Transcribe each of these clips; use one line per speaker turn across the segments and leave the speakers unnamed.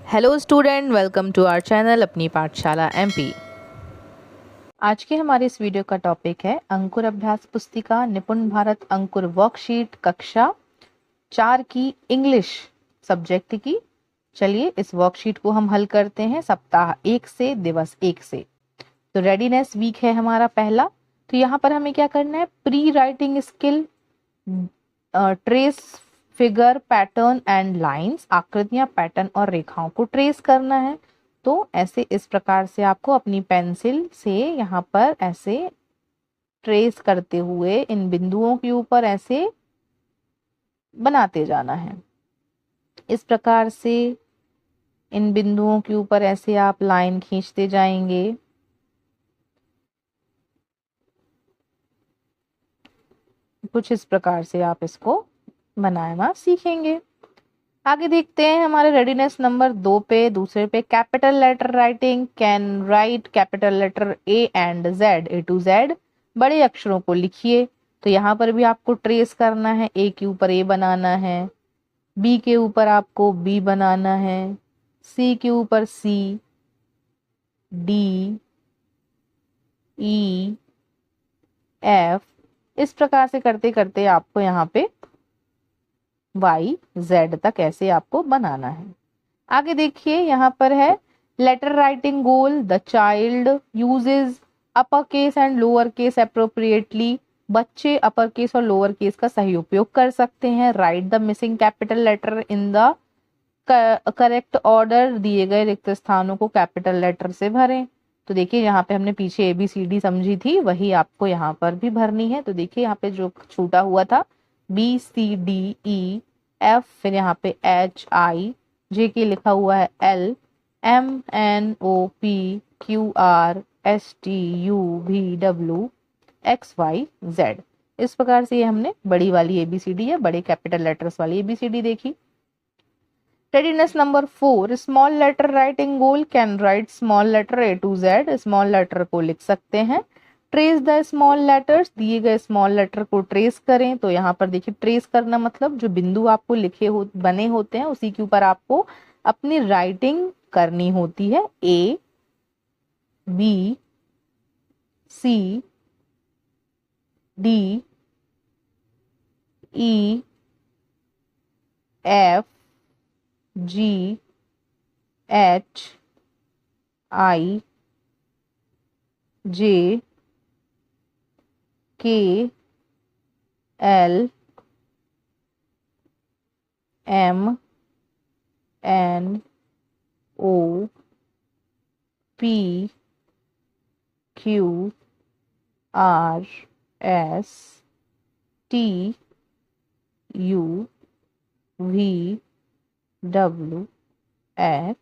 Hello student, welcome to our channel Apni Pathshala MP. आज के हमारे इस वीडियो का टॉपिक है अंकुर अभ्यास पुस्तिका निपुण भारत अंकुर वर्कशीट कक्षा 4 की इंग्लिश सब्जेक्ट की। चलिए इस वर्कशीट को हम हल करते हैं सप्ताह 1 से दिवस 1 से। तो रेडीनेस वीक है हमारा पहला। तो यहाँ पर हमें क्या करना है, pre writing skill, trace figure pattern and lines, आकृतियां पैटर्न और रेखाओं को ट्रेस करना है। तो ऐसे इस प्रकार से आपको अपनी पेंसिल से यहाँ पर ऐसे ट्रेस करते हुए इन बिंदुओं के ऊपर ऐसे बनाते जाना है। इस प्रकार से इन बिंदुओं के ऊपर ऐसे आप लाइन खींचते जाएंगे। कुछ इस प्रकार से आप इसको बनाना सीखेंगे। आगे देखते हैं हमारे रेडीनेस नंबर 2 पे, दूसरे पे capital letter writing, can write capital letter A and Z, A to Z, बड़े अक्षरों को लिखिए। तो यहाँ पर भी आपको ट्रेस करना है, ए के ऊपर ए बनाना है, बी के ऊपर आपको बी बनाना है, सी के ऊपर सी, डी, ई, एफ, इस प्रकार से करते करते आपको यहाँ पे वाई जेड तक ऐसे आपको बनाना है। आगे देखिए यहाँ पर है letter writing goal, the child uses upper case and lower case appropriately, बच्चे अपर केस और लोअर केस का सही उपयोग कर सकते हैं। Write the missing capital letter in the correct order, दिए गए रिक्त स्थानों को कैपिटल लेटर से भरें। तो देखिए यहाँ पे हमने पीछे ABCD समझी थी, वही आपको यहाँ पर भी भरनी है। तो देखिए यहाँ पे जो छूटा हुआ था BCDEF, फिर यहाँ पे HI, J के लिखा हुआ है L, MNOPQRSTUVW XYZ। इस प्रकार से ये हमने बड़ी वाली ABCD या बड़े कैपिटल लेटर्स वाली ABCD देखी। Readiness number 4, small letter writing goal, can write small letter A to Z, small letter को लिख सकते हैं। ट्रेस द स्मॉल लेटर्स, दिए गए स्मॉल लेटर को ट्रेस करें। तो यहाँ पर देखिए ट्रेस करना मतलब जो बिंदु आपको बने होते हैं उसी के ऊपर आपको अपनी राइटिंग करनी होती है। A, B, C, D, E, F, G, H, I, J, K, L, M, N, O, P, Q, R, S, T, U, V, W, X,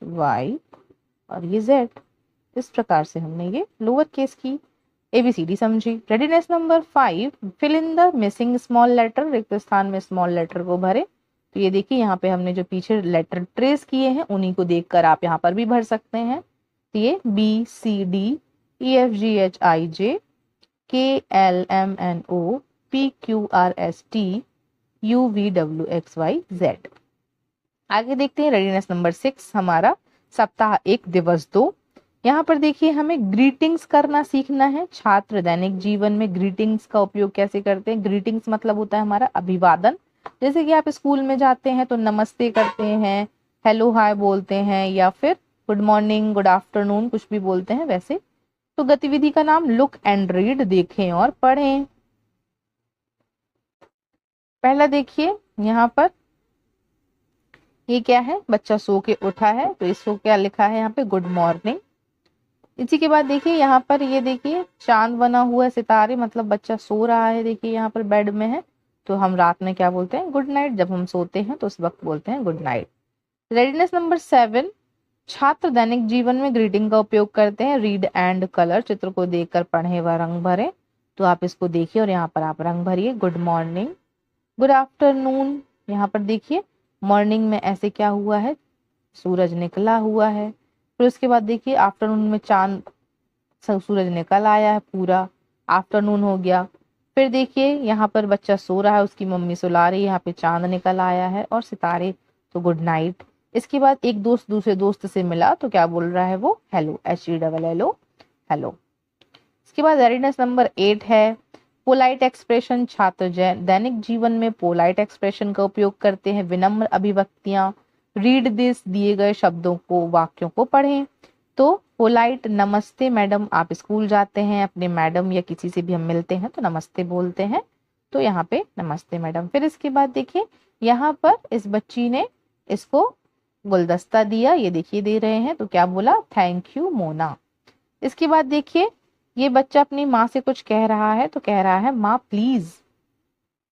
Y और ये Z। इस प्रकार से हमने ये लोअर केस की ABCD समझी। Readiness number 5, fill in the missing small letter, रिक्त स्थान में स्मॉल लेटर को भरे। तो ये देखिए यहाँ पे हमने जो पीछे लेटर ट्रेस किए हैं उन्हीं को देखकर आप यहाँ पर भी भर सकते हैं। तो ये BCDEFGHIJ KLMNOPQRSTUVWXYZ। आगे देखते हैं रेडीनेस नंबर 6 हमारा सप्ताह 1 दिवस 2। यहाँ पर देखिए हमें ग्रीटिंग्स करना सीखना है। छात्र दैनिक जीवन में ग्रीटिंग्स का उपयोग कैसे करते हैं। ग्रीटिंग्स मतलब होता है हमारा अभिवादन। जैसे कि आप स्कूल में जाते हैं तो नमस्ते करते हैं, हेलो हाय बोलते हैं, या फिर गुड मॉर्निंग, गुड आफ्टरनून, कुछ भी बोलते हैं वैसे। तो गतिविधि का नाम लुक एंड रीड, देखें और पढ़ें। पहला देखिए यहाँ पर ये क्या है, बच्चा सो के उठा है तो इसको क्या लिखा है यहाँ पे, गुड मॉर्निंग। इसी के बाद देखिए यहाँ पर ये देखिए चांद बना हुआ है, सितारे, मतलब बच्चा सो रहा है। देखिए यहाँ पर बेड में है तो हम रात में क्या बोलते हैं, गुड नाइट। जब हम सोते हैं तो उस वक्त बोलते हैं गुड नाइट। रेडीनेस नंबर 7, छात्र दैनिक जीवन में ग्रीटिंग का उपयोग करते हैं। रीड एंड कलर, चित्र को देखकर पढ़ें व रंग भरें। तो आप इसको देखिए और यहाँ पर आप रंग भरिए। Good morning, good afternoon. यहाँ पर देखिए मॉर्निंग में ऐसे क्या हुआ है, सूरज निकला हुआ है। फिर उसके बाद देखिए आफ्टरनून में चांद, सूरज निकल आया है, पूरा आफ्टरनून हो गया। फिर देखिए यहाँ पर बच्चा सो रहा है, उसकी मम्मी सुला रही है, यहाँ पे चांद निकल आया है और सितारे, तो गुड नाइट। इसके बाद एक दोस्त दूसरे दोस्त से मिला तो क्या बोल रहा है वो, हेलो, HELLO, हेलो। इसके बाद रेडीनेस नंबर 8 है पोलाइट एक्सप्रेशन। छात्र दैनिक जीवन में पोलाइट एक्सप्रेशन का उपयोग करते हैं। विनम्र अभिव्यक्तियां, रीड दिस, दिए गए शब्दों को, वाक्यों को पढ़ें। तो पोलाइट, नमस्ते मैडम, आप स्कूल जाते हैं, अपने मैडम या किसी से भी हम मिलते हैं तो नमस्ते बोलते हैं, तो यहाँ पे नमस्ते मैडम। फिर इसके बाद देखिए यहाँ पर इस बच्ची ने इसको गुलदस्ता दिया, ये देखिए दे रहे हैं, तो क्या बोला, थैंक यू मोना। इसके बाद देखिए ये बच्चा अपनी माँ से कुछ कह रहा है तो कह रहा है माँ प्लीज।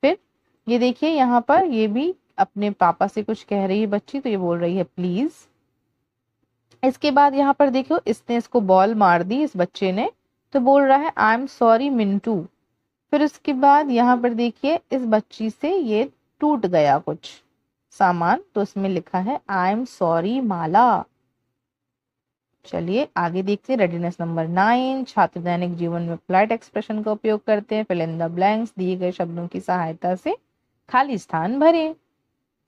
फिर ये देखिए यहाँ पर ये भी अपने पापा से कुछ कह रही है बच्ची, तो ये बोल रही है प्लीज। इसके बाद यहाँ पर देखो इसने इसको बॉल मार दी इस बच्चे ने, तो बोल रहा है आई एम सॉरी मिंटू। फिर उसके बाद यहाँ पर देखिए इस बच्ची से ये टूट गया कुछ सामान, तो इसमें लिखा है आई एम सॉरी माला। चलिए आगे देखते हैं रेडीनेस नंबर 9। छात्र दैनिक जीवन में पोलाइट एक्सप्रेशन का उपयोग करते हैं। फिल इन द ब्लैंक्स, दिए गए शब्दों की सहायता से खाली स्थान भरें।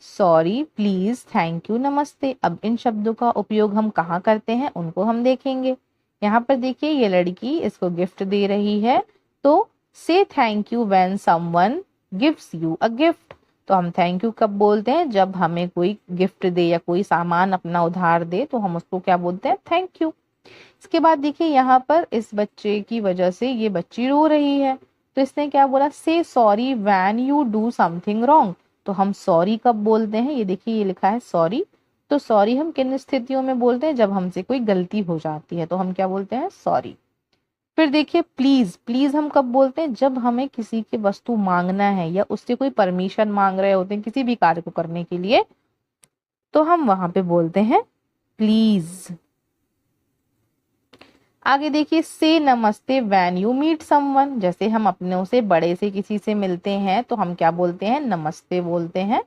सॉरी, प्लीज, थैंक यू, नमस्ते। अब इन शब्दों का उपयोग हम कहाँ करते हैं उनको हम देखेंगे। यहाँ पर देखिए ये लड़की इसको गिफ्ट दे रही है, तो से thank you when someone gives you a gift. तो हम थैंक यू कब बोलते हैं, जब हमें कोई गिफ्ट दे या कोई सामान अपना उधार दे तो हम उसको क्या बोलते हैं, थैंक यू। इसके बाद देखिए यहाँ पर इस बच्चे की वजह से ये बच्ची रो रही है, तो इसने क्या बोला, से sorry when you do something wrong. तो हम सॉरी कब बोलते हैं, ये देखिए ये लिखा है सॉरी। तो सॉरी हम किन स्थितियों में बोलते हैं, जब हमसे कोई गलती हो जाती है तो हम क्या बोलते हैं, सॉरी। फिर देखिए प्लीज, प्लीज हम कब बोलते हैं, जब हमें किसी की वस्तु मांगना है या उससे कोई परमिशन मांग रहे होते हैं किसी भी कार्य को करने के लिए, तो हम वहां पे बोलते हैं प्लीज। आगे देखिए से नमस्ते व्हेन यू मीट समवन, जैसे हम अपनों से बड़े से किसी से मिलते हैं तो हम क्या बोलते हैं, नमस्ते बोलते हैं।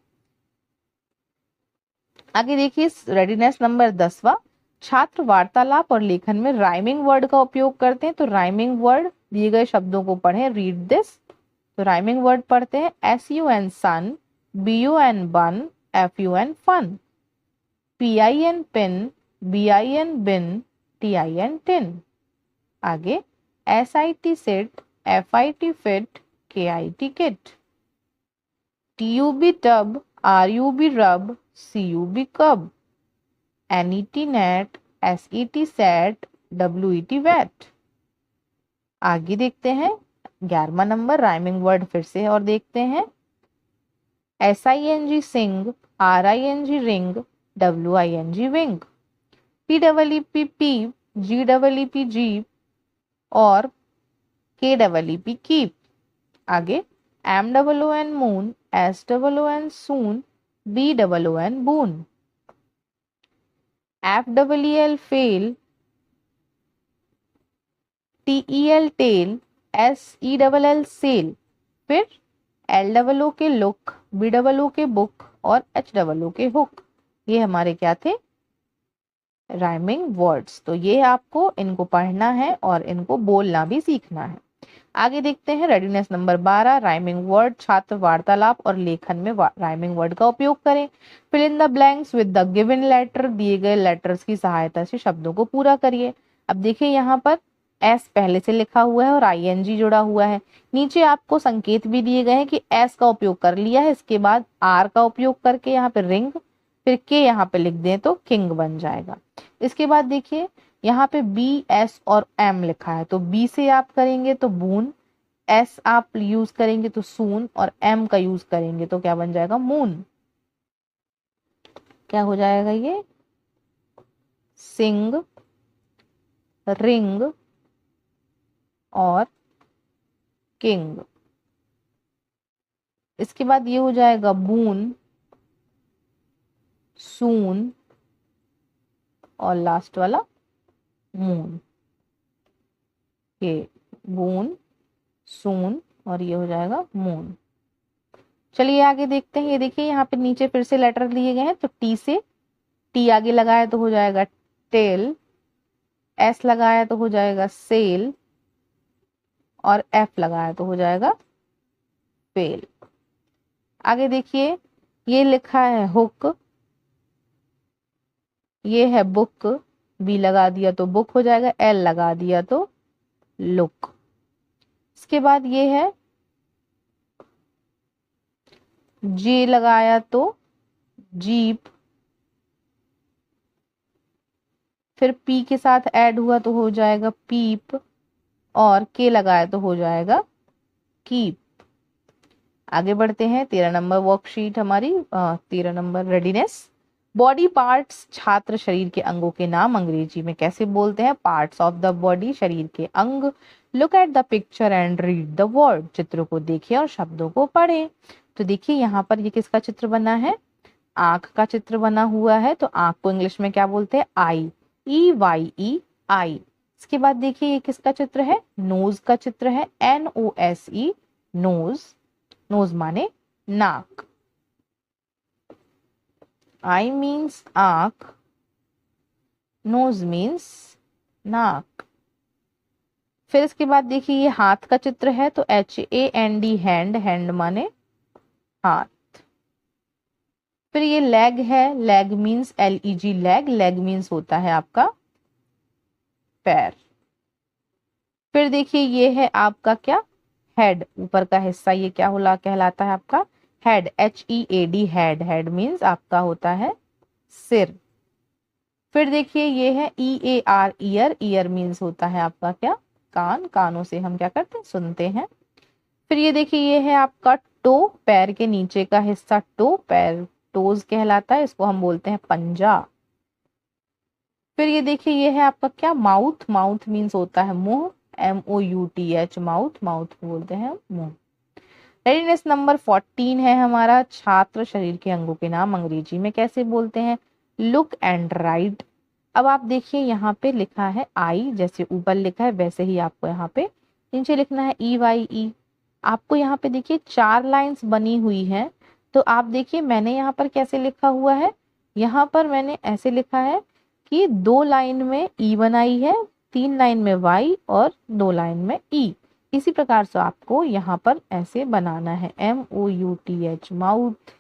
आगे देखिए रेडीनेस नंबर 10वां। छात्र वार्तालाप और लेखन में राइमिंग वर्ड का उपयोग करते हैं। तो राइमिंग वर्ड, दिए गए शब्दों को पढ़ें, रीड दिस। तो राइमिंग वर्ड पढ़ते हैं SUN sun, BUN bun, FUN fun, PIN pin, BIN bin, TIN tin. आगे SIT sit, FIT fit, KIT kit, TUB tub, RUB rub, CUB cub, NET net, SET set, WET wet. आगे देखते हैं 11वां number rhyming word फिर से और देखते हैं SING sing, RING ring, WING wing, PEEP peep, GEEP jeep और KEEP keep. आगे MOON moon, SOON soon, BOON boon, FEEL feel, TEL tell, SELL sell. फिर LOO के लुक, BOO के बुक और HOO के हुक। ये हमारे क्या थे, राइमिंग वर्ड्स। तो ये आपको इनको पढ़ना है और इनको बोलना भी सीखना है। आगे देखते हैं रेडीनेस नंबर 12 राइमिंग वर्ड। छात्र वार्तालाप और लेखन में राइमिंग वर्ड का उपयोग करें। Fill in the blanks with the given letter, दिए गए लेटर्स की सहायता से शब्दों को पूरा करिए। अब देखिए यहाँ पर S पहले से लिखा हुआ है और ING जुड़ा हुआ है। नीचे आपको संकेत भी दिए गए हैं कि S का उपयोग कर लिया है, इसके बाद R का उपयोग करके यहाँ पे रिंग, फिर K यहाँ पे लिख दें तो किंग बन जाएगा। इसके बाद देखिए यहाँ पे BS और M लिखा है, तो B से आप करेंगे तो बून, S आप यूज करेंगे तो सून और M का यूज करेंगे तो क्या बन जाएगा, मून। क्या हो जाएगा ये, सिंग, रिंग और किंग। इसके बाद ये हो जाएगा बून, सून और लास्ट वाला मून। ये बून, सून और ये हो जाएगा मून। चलिए आगे देखते हैं। ये देखिए यहाँ पे नीचे फिर से लेटर दिए गए हैं, तो टी से टी आगे लगाया तो हो जाएगा टेल, एस लगाया तो हो जाएगा सेल और एफ लगाया तो हो जाएगा फेल। आगे देखिए ये लिखा है हुक, ये है बुक, बी लगा दिया तो बुक हो जाएगा, एल लगा दिया तो लुक। इसके बाद ये है जे लगाया तो जीप, फिर पी के साथ ऐड हुआ तो हो जाएगा पीप, और के लगाया तो हो जाएगा कीप। आगे बढ़ते हैं, 13 नंबर वर्कशीट हमारी, 13 नंबर रेडीनेस। बॉडी पार्ट्स, छात्र शरीर के अंगों के नाम अंग्रेजी में कैसे बोलते हैं? पार्ट्स ऑफ द बॉडी, शरीर के अंग। Look at the picture and read the word, चित्रों को देखिए और शब्दों को पढ़ें। तो देखिए यहाँ पर ये किसका चित्र बना है? आंख का चित्र बना हुआ है। तो आंख को इंग्लिश में क्या बोलते हैं? आई, ई वाई ई, आई। इसके बाद देखिए ये किसका चित्र है? नोज का चित्र है, N O S E, nose. Nose माने नाक। आई मीन्स आंख, नोज मीन्स नाक। फिर इसके बाद देखिए ये हाथ का चित्र है, तो H A N D, hand, hand माने हाथ। फिर ये लेग है, leg means L E G, leg, leg means होता है आपका पैर। फिर देखिए ये है आपका क्या? हेड, ऊपर का हिस्सा, ये क्या होला कहलाता है आपका? Head, H E A D, head, head means आपका होता है सिर। फिर देखिए ये है E A R, ear, ear means होता है आपका क्या? कान, कानों से हम क्या करते हैं? सुनते हैं। फिर ये देखिए ये है आपका टो, पैर के नीचे का हिस्सा, टो, पैर टोज कहलाता है, इसको हम बोलते हैं पंजा। फिर ये देखिए ये है आपका क्या? माउथ, माउथ मीन्स होता है मुंह, M O U T H, mouth, mouth बोलते हैं मुंह। रेडीनेस नंबर 14 है हमारा, छात्र शरीर के अंगों के नाम अंग्रेजी में कैसे बोलते हैं? Look and right. अब आप देखिए यहाँ पे लिखा है आई, जैसे ऊपर लिखा है वैसे ही आपको यहाँ पे नीचे लिखना है ई वाई ई। आपको यहाँ पे देखिए 4 लाइंस बनी हुई है, तो आप देखिए मैंने यहाँ पर कैसे लिखा हुआ है? यहाँ पर मैंने ऐसे लिखा है कि 2 लाइन में ई बनाई है, 3 लाइन में वाई और 2 लाइन में ई। इसी प्रकार से आपको यहाँ पर ऐसे बनाना है, M O U T H, mouth.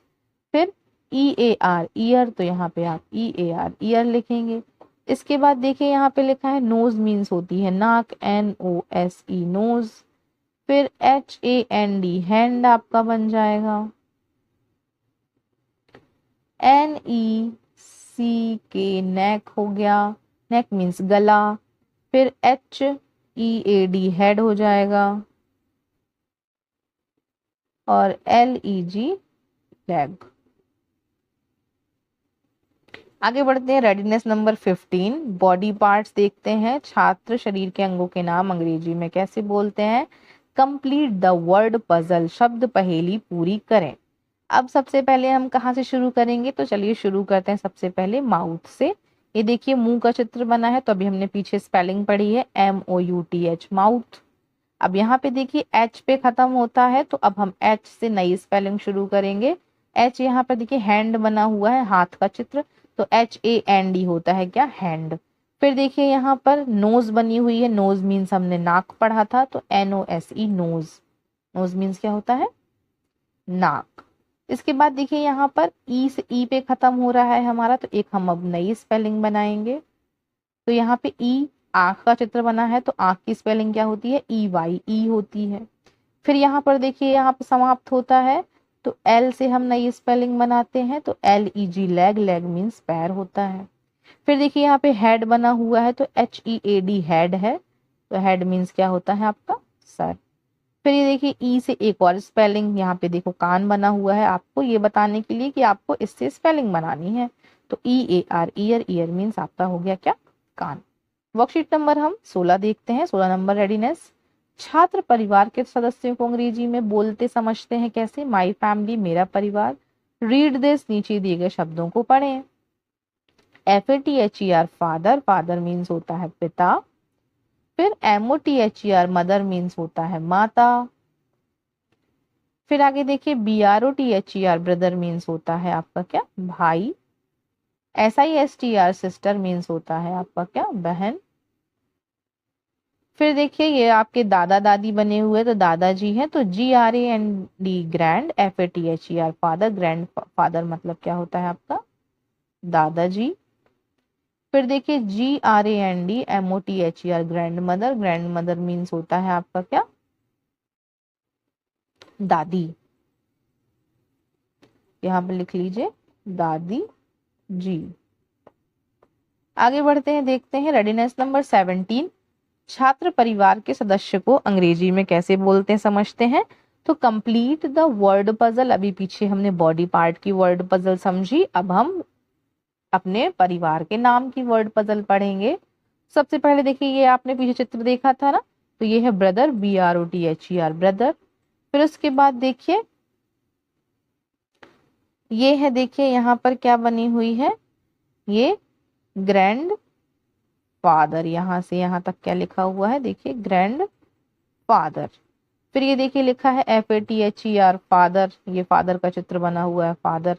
फिर ई ए आर, ईयर, तो यहाँ पे आप ई ए आर, ईयर लिखेंगे। इसके बाद देखिए यहाँ पे लिखा है नोज मीन्स होती है नाक, N O S E, nose. फिर H A N D, hand आपका बन जाएगा, एन ई सी के, नेक हो गया, नेक मीन्स गला। फिर H E A D, head हो जाएगा, और एल ई जी, लेग। आगे बढ़ते हैं, रेडीनेस नंबर 15, बॉडी पार्ट्स देखते हैं। छात्र शरीर के अंगों के नाम अंग्रेजी में कैसे बोलते हैं? कंप्लीट द वर्ड पजल, शब्द पहेली पूरी करें। अब सबसे पहले हम कहाँ से शुरू करेंगे? तो चलिए शुरू करते हैं सबसे पहले माउथ से। ये देखिए मुंह का चित्र बना है, तो अभी हमने पीछे स्पेलिंग पढ़ी है, M O U T H, mouth. अब यहाँ पे देखिए एच पे खत्म होता है, तो अब हम एच से नई स्पेलिंग शुरू करेंगे। एच यहाँ पर देखिए हैंड बना हुआ है, हाथ का चित्र, तो एच ए एन डी होता है क्या? हैंड। फिर देखिए यहाँ पर नोज बनी हुई है, नोज मीन्स हमने नाक पढ़ा था, तो N O S E, nose. Nose means क्या होता है? नाक। इसके बाद देखिए यहाँ पर ई से, ई पे खत्म हो रहा है हमारा, तो एक हम अब नई स्पेलिंग बनाएंगे। तो यहाँ पे ई, आंख का चित्र बना है, तो आंख की स्पेलिंग क्या होती है? ई वाई ई होती है। फिर यहाँ पर देखिए यहाँ पे समाप्त होता है, तो एल से हम नई स्पेलिंग बनाते हैं, तो L E G, leg, leg means पैर होता है। फिर देखिए यहाँ पे हेड बना हुआ है, तो H E A D, head है, तो हेड मीन्स क्या होता है आपका? सर। फिर ये देखिए ई से एक और स्पेलिंग, यहाँ पे देखो कान बना हुआ है, आपको ये बताने के लिए कि आपको इससे स्पेलिंग बनानी है, तो E A R, ear, ear means आपका हो गया क्या? कान। वर्कशीट नंबर हम 16 देखते हैं, 16 नंबर रेडीनेस। छात्र परिवार के सदस्यों को अंग्रेजी में बोलते समझते हैं कैसे? माई फैमिली, मेरा परिवार। रीड दिस, नीचे दिए गए शब्दों को पढ़ें। F A T H E R, father, father means होता है पिता। फिर M O T H E R, mother means होता है माता। फिर आगे देखिए B R O T H E R, brother means होता है आपका क्या? भाई। S I S T R, sister means होता है आपका क्या? बहन। फिर देखिए ये आपके दादा दादी बने हुए, तो दादाजी हैं, तो G R A N D, grand, F A T H E R, father, grand father मतलब क्या होता है आपका? दादाजी। फिर देखिए GRANDMOTHER grand mother, grand mother means होता है आपका क्या, दादी। यहाँ पे लिख लीजिए दादी जी। आगे बढ़ते हैं, देखते हैं रेडीनेस नंबर 17, छात्र परिवार के सदस्य को अंग्रेजी में कैसे बोलते हैं समझते हैं। तो कंप्लीट द वर्ड पजल, अभी पीछे हमने बॉडी पार्ट की वर्ड पजल समझी, अब हम अपने परिवार के नाम की वर्ड पजल पढ़ेंगे। सबसे पहले देखिए ये आपने पीछे चित्र देखा था ना, तो ये है ब्रदर, BROTHER ब्रदर। फिर उसके बाद देखिए ये है, देखिए यहाँ पर क्या बनी हुई है, ये ग्रैंड फादर, यहाँ से यहाँ तक क्या लिखा हुआ है, देखिए ग्रैंड फादर। फिर ये देखिए लिखा है FATHER फादर, ये फादर का चित्र बना हुआ है, फादर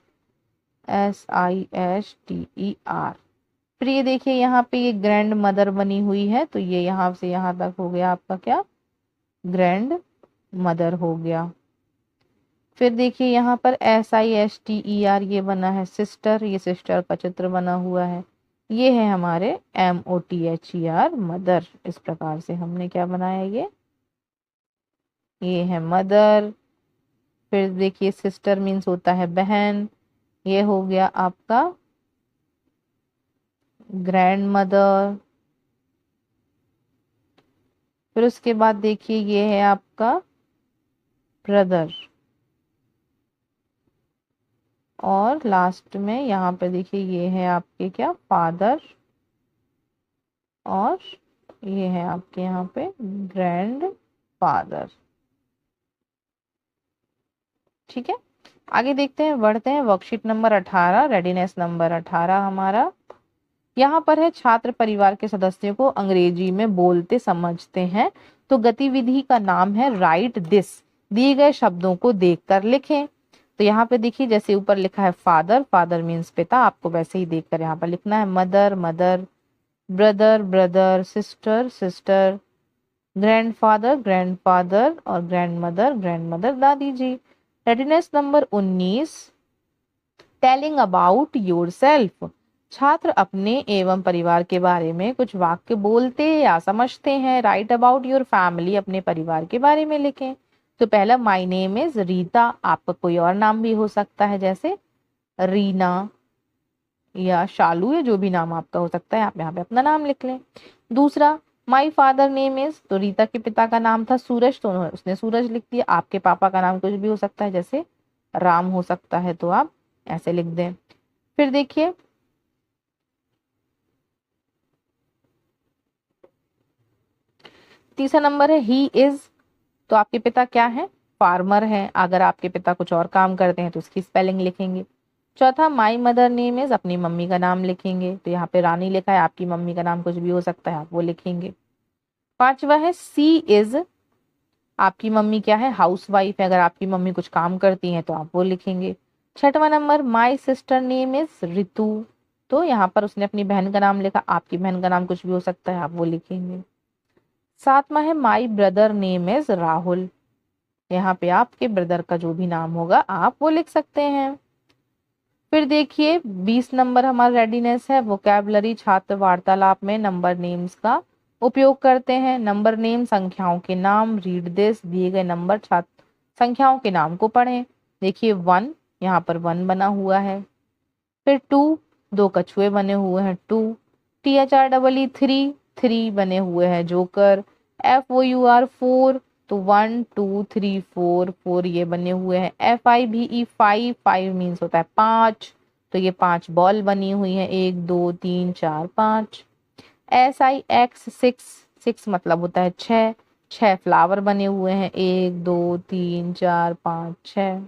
SISTER। फिर ये देखिए यहाँ पे ये ग्रैंड मदर बनी हुई है, तो ये यहाँ से यहाँ तक हो गया आपका क्या, ग्रैंड मदर हो गया। फिर देखिए यहाँ पर SISTER ये बना है सिस्टर, ये सिस्टर का चित्र बना हुआ है। ये है हमारे MOTHER मदर। इस प्रकार से हमने क्या बनाया, ये है मदर। फिर देखिए सिस्टर मीन्स होता है बहन, ये हो गया आपका ग्रैंड मदर। फिर उसके बाद देखिए ये है आपका ब्रदर, और लास्ट में यहाँ पे देखिए ये है आपके क्या, फादर, और ये है आपके यहाँ पे ग्रैंड फादर। ठीक है, आगे देखते हैं, बढ़ते हैं वर्कशीट नंबर 18, रेडीनेस नंबर 18 हमारा। यहाँ पर है छात्र परिवार के सदस्यों को अंग्रेजी में बोलते समझते हैं। तो गतिविधि का नाम है राइट दिस, दिए गए शब्दों को देखकर लिखें। तो यहाँ पे देखिए जैसे ऊपर लिखा है फादर, फादर मीन्स पिता, आपको वैसे ही देखकर यहाँ पर लिखना है। Mother, mother, brother, brother, sister, sister, grandfather, grandfather, और ग्रैंडमदर, ग्रैंडमदर, दादी जी। Readiness number 19, telling about yourself, छात्र अपने एवं परिवार के बारे में कुछ वाक्य बोलते या समझते हैं। राइट अबाउट योर फैमिली, अपने परिवार के बारे में लिखें। तो पहला माय नेम इज रीता, आपका कोई और नाम भी हो सकता है जैसे रीना या शालू, या जो भी नाम आपका हो सकता है, आप यहाँ पे अपना नाम लिख लें। दूसरा माय फादर नेम इज, तो रीता के पिता का नाम था सूरज, तो उसने सूरज लिख दिया। आपके पापा का नाम कुछ भी हो सकता है जैसे राम हो सकता है, तो आप ऐसे लिख दें। फिर देखिए तीसरा नंबर है ही इज, तो आपके पिता क्या है, फार्मर है। अगर आपके पिता कुछ और काम करते हैं तो उसकी स्पेलिंग लिखेंगे। चौथा माई मदर नेम इज, अपनी मम्मी का नाम लिखेंगे। तो यहाँ पे रानी लिखा है, आपकी मम्मी का नाम कुछ भी हो सकता है, आप वो लिखेंगे। पांचवा है सी इज, आपकी मम्मी क्या है, हाउस वाइफ है। अगर आपकी मम्मी कुछ काम करती हैं तो आप वो लिखेंगे। छठवां number my sister name is Ritu, तो यहाँ पर उसने अपनी बहन का नाम लिखा, आपकी बहन का नाम कुछ भी हो सकता है, आप वो लिखेंगे। सातवां है my brother name is Rahul, यहाँ पे आपके ब्रदर का जो भी नाम होगा आप वो लिख सकते हैं। फिर देखिए 20 नंबर हमारा रेडीनेस है वोकैबुलरी, छात्र वार्तालाप में नंबर नेम्स का उपयोग करते हैं। नंबर नेम संख्याओं के नाम, रीड दिस, दिए गए नंबर छात्र संख्याओं के नाम को पढ़ें। देखिए 1, यहाँ पर 1 बना हुआ है। फिर 2, 2 कछुए बने हुए हैं 2। THREE 3, 3 बने हुए हैं जोकर। FOUR 4, तो 1 2 3 4, 4 ये बने हुए हैं। FIVE 5, 5 मीन्स होता है 5, तो ये 5 बॉल बनी हुई है, 1 2 3 4 5। SIX 6, 6 मतलब होता है 6, 6 फ्लावर बने हुए हैं, 1 2 3 4 5 6।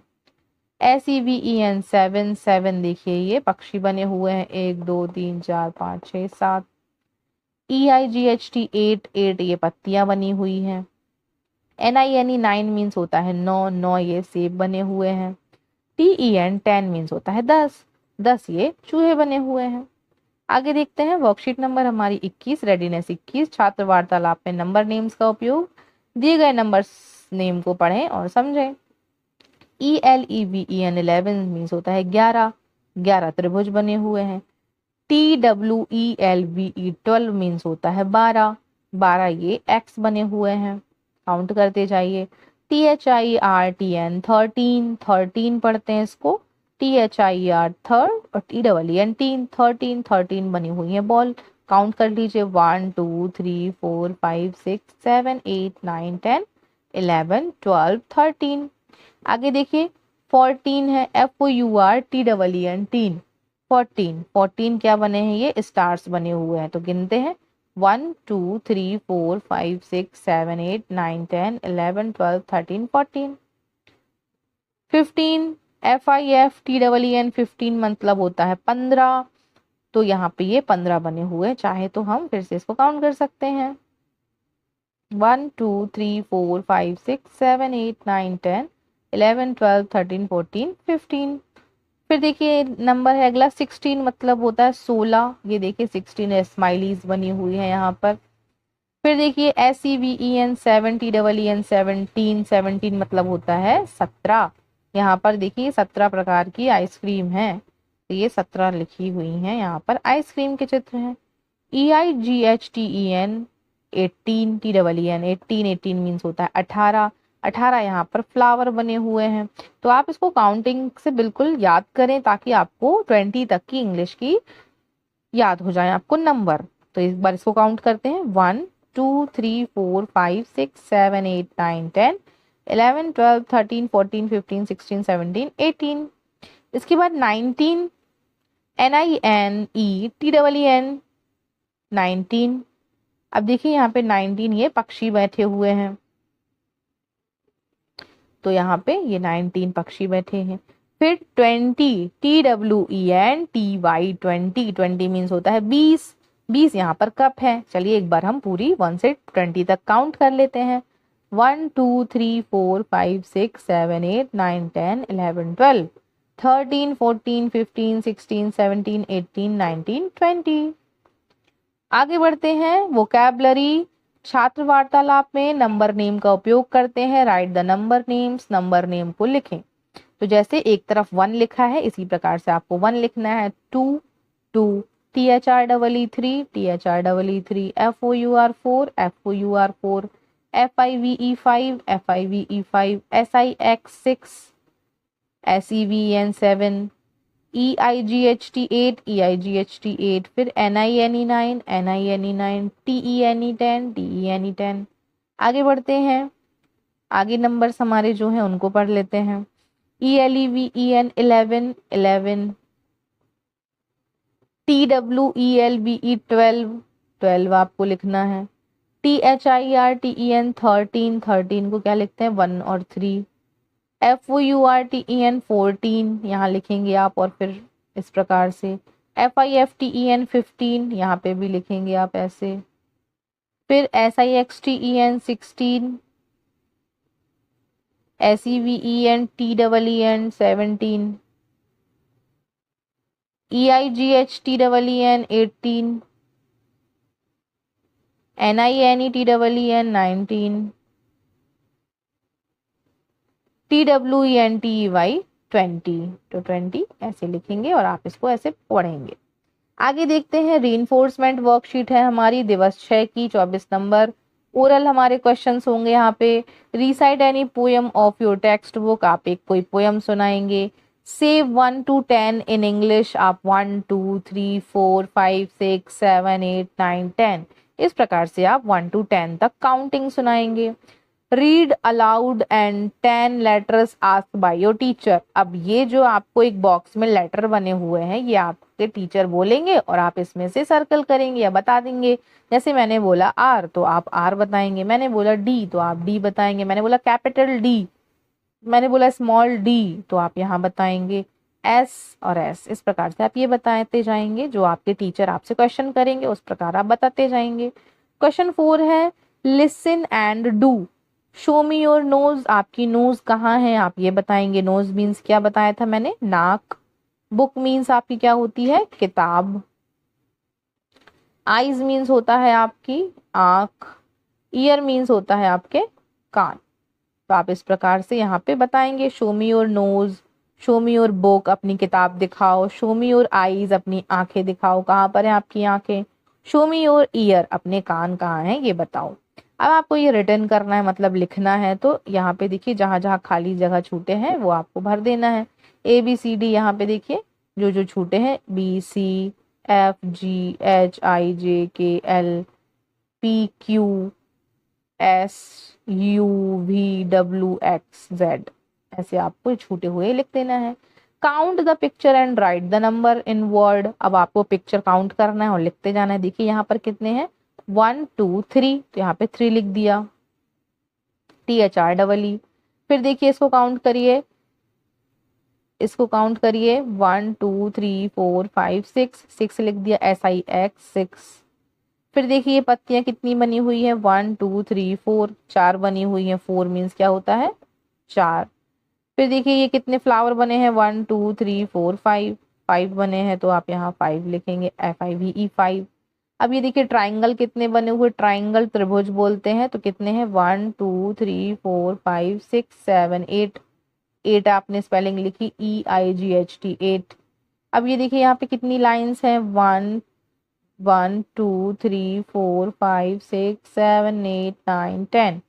SEVEN 7, 7 देखिए ये पक्षी बने हुए हैं, 1 2 3 4 5 6 7। EIGHT 8, 8 ये पत्तियां बनी हुई हैं। NINE 9 मीन्स होता है 9, 9 ये सेब बने हुए हैं। TEN 10 मीन्स होता है 10, 10 ये चूहे बने हुए हैं। आगे देखते हैं वर्कशीट नंबर हमारी 21, रेडीनेस 21, छात्र वार्तालाप में नंबर नेम्स का उपयोग। दिए गए नंबर नेम को पढ़ें और समझें। ELEVEN 11 मीन्स होता है 11, 11 त्रिभुज बने हुए हैं। TWELVE 12 मीन्स होता है 12, 12 ये एक्स बने हुए हैं, काउंट करते जाइए। THIRTN 13, 13 पढ़ते हैं इसको, THIR थर्ड और TEEN टीन, 13 13 बनी हुई है बॉल, काउंट कर लीजिए 1 2 3 4 5 6 7 8 9 10 11 12 13। आगे देखिए 14 है, FOURTEEN टीन, 14 14 क्या बने हैं, ये स्टार्स बने हुए हैं, तो गिनते हैं 1 2 3 4 5 6 7 8 9 10 11 12 13 14। 15 FIFTEEN 15 मतलब होता है 15, तो यहाँ पे ये 15 बने हुए, चाहे तो हम फिर से इसको काउंट कर सकते हैं 1 2 3 4 5 6 7 8 9 10 11 12 13 14 15। फिर देखिए नंबर है अगला 16 मतलब होता है 16, ये देखिए 16 स्माइलीज बनी हुई है यहाँ पर। फिर देखिए SEVEN 17 17 17 मतलब होता है 17, यहाँ पर देखिए 17 प्रकार की आइसक्रीम है, तो ये 17 लिखी हुई हैं, यहाँ पर आइसक्रीम के चित्र हैं। EIGHTEN 18 TEEN 18 18 मीन्स होता है 18, 18 यहाँ पर फ्लावर बने हुए हैं। तो आप इसको काउंटिंग से बिल्कुल याद करें ताकि आपको 20 तक की इंग्लिश की याद हो जाए आपको नंबर। तो इस बार इसको काउंट करते हैं 1 2 3 4 5 6 7 8 9 10 11 12 13 14 15 16 17 18। इसके बाद 19 NINETEEN 19। अब देखिए यहाँ पे 19 ये पक्षी बैठे हुए हैं, तो यहाँ पे ये 19 पक्षी बैठे हैं। फिर 20 TWENTY 20 20 मीन्स होता है 20, 20 यहाँ पर कप है। चलिए एक बार हम पूरी 1 से 20 तक काउंट कर लेते हैं 1 2 3 4 5 6 7 8 9 10 11 12 13 14 15 16 17 18 19 20। आगे बढ़ते हैं वोकैबलरी। छात्र वार्तालाप में नंबर नेम का उपयोग करते हैं, write the number names, number name को लिखें। तो जैसे एक तरफ 1 लिखा है इसी प्रकार से आपको 1 लिखना है, 2 2 THREE 3 THREE 3 FOUR 4 FOUR 4 FIVE 5 FIVE 5 SIX 6 SEVEN 7 EIGHT 8 EIGHT 8, फिर NINE 9 NINE 9 TENE 10 TENE 10। आगे बढ़ते हैं, आगे नंबर्स हमारे जो हैं उनको पढ़ लेते हैं। ELEVEN 11 11 TWELVE 12 12 आपको लिखना है। THIRTEN 13 13 को क्या लिखते हैं 1 और 3। FOURTEN 14 यहाँ लिखेंगे आप और फिर इस प्रकार से। FIFTEN 15 यहाँ पे भी लिखेंगे आप ऐसे। फिर SIXTEN 16 SEVEN TEEN 17 EIGHTEEN 18 NINETEEN 19 TWENTY 20, तो 20 ऐसे लिखेंगे और आप इसको ऐसे पढ़ेंगे। आगे देखते हैं रीइंफोर्समेंट वर्कशीट है हमारी दिवस 6 की 24 नंबर। ओरल हमारे क्वेश्चंस होंगे यहाँ पे। Recite any poem of your text book, आप एक कोई पोएम सुनाएंगे। से 1 to 10 इन इंग्लिश, आप 1 2 3 4 5 6 7 8 9 10 इस प्रकार से आप 1 to 10 तक काउंटिंग सुनाएंगे। Read aloud and 10 letters asked by your teacher, अब ये जो आपको एक बॉक्स में लेटर बने हुए हैं ये आपके टीचर बोलेंगे और आप इसमें से सर्कल करेंगे या बता देंगे। जैसे मैंने बोला आर तो आप आर बताएंगे, मैंने बोला डी तो आप डी बताएंगे, मैंने बोला कैपिटल डी, मैंने बोला स्मॉल डी तो आप यहाँ बताएंगे एस और एस, इस प्रकार से आप ये बताते जाएंगे। जो आपके टीचर आपसे क्वेश्चन करेंगे उस प्रकार आप बताते जाएंगे। क्वेश्चन 4 है listen and do. Show me your nose, आपकी नोज कहाँ है आप ये बताएंगे। नोज मीन्स क्या बताया था मैंने, नाक। बुक मीन्स आपकी क्या होती है, किताब। आईज मीन्स होता है आपकी आंख। ईयर मीन्स होता है आपके कान। तो आप इस प्रकार से यहाँ पे बताएंगे show me your nose, show me your book, अपनी किताब दिखाओ। शो मी योर आईज, अपनी आंखें दिखाओ, कहाँ पर है आपकी आंखें। शो मी योर ईयर, अपने कान कहाँ हैं ये बताओ। अब आपको ये रिटर्न करना है, मतलब लिखना है। तो यहाँ पे देखिए जहाँ जहाँ खाली जगह छूटे हैं वो आपको भर देना है। ABCD, यहाँ पे देखिए जो जो छूटे हैं BCFGHIJKLPQSUVWXZ, ऐसे आपको छूटे हुए लिख देना है। Count the picture and right the number in word, अब आपको पिक्चर काउंट करना है और लिखते जाना है। देखिए यहाँ पर कितने हैं, 1 2 3, तो यहाँ पे 3 लिख दिया, THREE। फिर देखिए इसको काउंट करिए, 1 2 3 4 5 6 लिख दिया, SIX 6। फिर देखिए ये पत्तियां कितनी बनी हुई है, 1 2 3 4, 4 बनी हुई है। 4 मीन्स क्या होता है, 4। फिर देखिए ये कितने फ्लावर बने हैं, 1 2 3 4 5, 5 बने हैं, तो आप यहाँ 5 लिखेंगे, FIVE 5। अब ये देखिए ट्राइंगल कितने बने हुए, ट्राइंगल त्रिभुज बोलते हैं, तो कितने हैं, 1 2 3 4 5 6 7 8। 8 आपने स्पेलिंग लिखी, EIGHT 8। अब ये देखिए यहाँ पे कितनी लाइंस हैं, 1 1 2 3 4 5 6 7 8 9 10।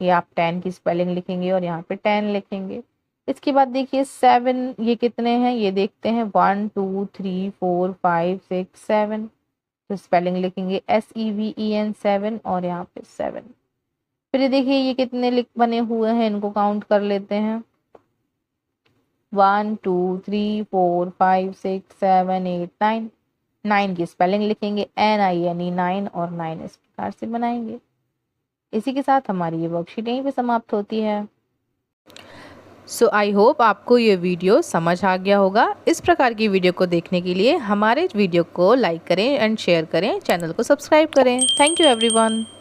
ये आप 10 की स्पेलिंग लिखेंगे और यहाँ पे 10 लिखेंगे। इसके बाद देखिए 7, ये कितने हैं ये देखते हैं, 1 2 3 4 5 6 7, तो स्पेलिंग लिखेंगे SEVEN 7 और यहाँ पे 7। फिर ये देखिए ये कितने लिख बने हुए हैं, इनको काउंट कर लेते हैं, 1 2 3 4 5 6 7 8 9। 9 की स्पेलिंग लिखेंगे NINE 9 और 9 इस प्रकार से बनाएंगे। इसी के साथ हमारी ये वर्कशीट यहीं पे समाप्त होती है। सो आई होप आपको ये वीडियो समझ आ गया होगा। इस प्रकार की वीडियो को देखने के लिए हमारे वीडियो को लाइक करें एंड शेयर करें, चैनल को सब्सक्राइब करें। Thank you everyone.